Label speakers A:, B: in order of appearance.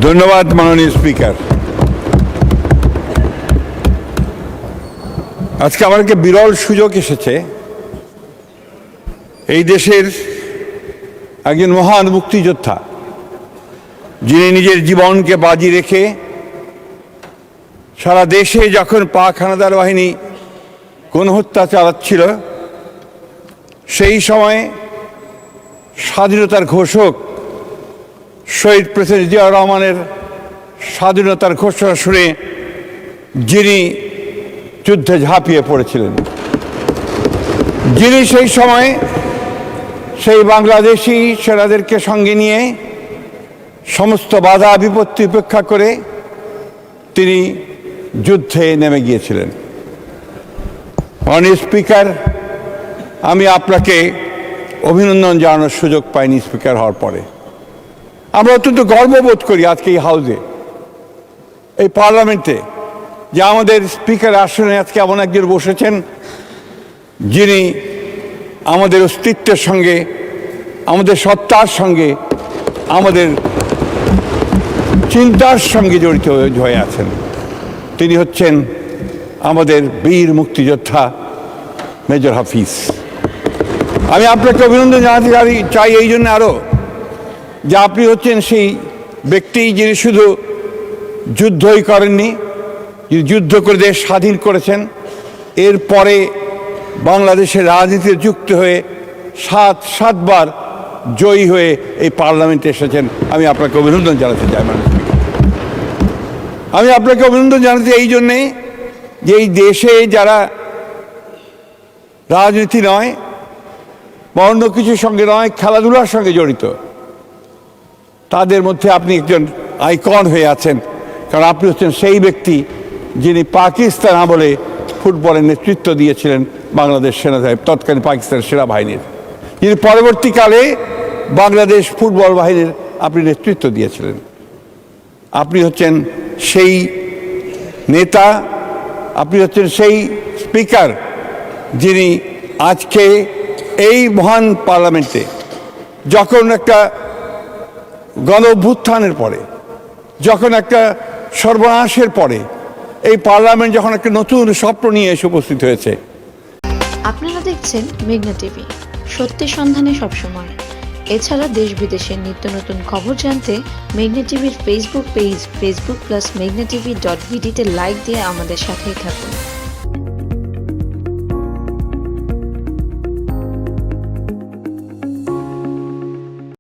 A: ধন্যবাদ মাননীয় স্পিকার। আজকে আমার একটা বিরল সুযোগ এসেছে এই দেশের একজন মহান মুক্তিযোদ্ধা, যিনি নিজের জীবনকে বাজি রেখে সারা দেশে যখন পাক হানাদার বাহিনী গণহত্যা চালাচ্ছিল, সেই সময় স্বাধীনতার ঘোষক শহীদ প্রেসিডেন্ট জিয়াউর রহমানের স্বাধীনতার ঘোষণা শুনে যিনি যুদ্ধে ঝাঁপিয়ে পড়েছিলেন, যিনি সেই সময় সেই বাংলাদেশি সেনাদেরকে সঙ্গে নিয়ে সমস্ত বাধা বিপত্তি উপেক্ষা করে তিনি যুদ্ধে নেমে গিয়েছিলেন। মাননীয় স্পিকার, আমি আপনাকে অভিনন্দন জানানোর সুযোগ পাইনি স্পিকার হওয়ার পরে। আমরা অত্যন্ত গর্ববোধ করি আজকে এই হাউসে, এই পার্লামেন্টে, যে আমাদের স্পিকার আসনে আজকে এমন একজন বসেছেন যিনি আমাদের অস্তিত্বের সঙ্গে, আমাদের সত্তার সঙ্গে, আমাদের চিন্তার সঙ্গে জড়িত হয়ে আছেন। তিনি হচ্ছেন আমাদের বীর মুক্তিযোদ্ধা মেজর হাফিজ। আমি আপনাকে অভিনন্দন জানাতে চাই এই জন্য আরও, যে আপনি হচ্ছেন সেই ব্যক্তি যিনি শুধু যুদ্ধই করেননি, যিনি যুদ্ধ করে দেশ স্বাধীন করেছেন, এরপরে বাংলাদেশের রাজনীতিতে যুক্ত হয়ে সাতবার জয়ী হয়ে এই পার্লামেন্টে এসেছেন। আমি আপনাকে অভিনন্দন জানাতে চাই। আমি আপনাকে অভিনন্দন জানাতে এই জন্যে যে এই দেশে যারা রাজনীতি নয় বা অন্য কিছুর সঙ্গে নয়, খেলাধুলার সঙ্গে জড়িত, তাদের মধ্যে আপনি একজন আইকন হয়ে আছেন। কারণ আপনি হচ্ছেন সেই ব্যক্তি যিনি পাকিস্তান আমলে ফুটবলের নেতৃত্ব দিয়েছিলেন বাংলাদেশ তৎকালীন পাকিস্তান সেনাবাহিনীর, যিনি পরবর্তীকালে বাংলাদেশ ফুটবল বাহিনীর আপনি নেতৃত্ব দিয়েছিলেন। আপনি হচ্ছেন সেই নেতা, আপনি হচ্ছেন সেই স্পিকার যিনি আজকে এই মহান পার্লামেন্টে, যখন একটা গণ অভ্যুত্থানের পরে, যখন একটা সর্বনাশের পরে এই পার্লামেন্ট যখন একটা নতুন স্বপ্ন নিয়ে এসে উপস্থিত হয়েছে।
B: আপনারা দেখছেন মেঘনা টিভি, সত্যের সন্ধানে সবসময়। এছাড়া দেশ বিদেশের নিত্য নতুন খবর জানতে মেঘনা টিভির ফেসবুক পেজ facebook+meghna tv.vd তে লাইক দিয়ে আমাদের সাথেই থাকুন।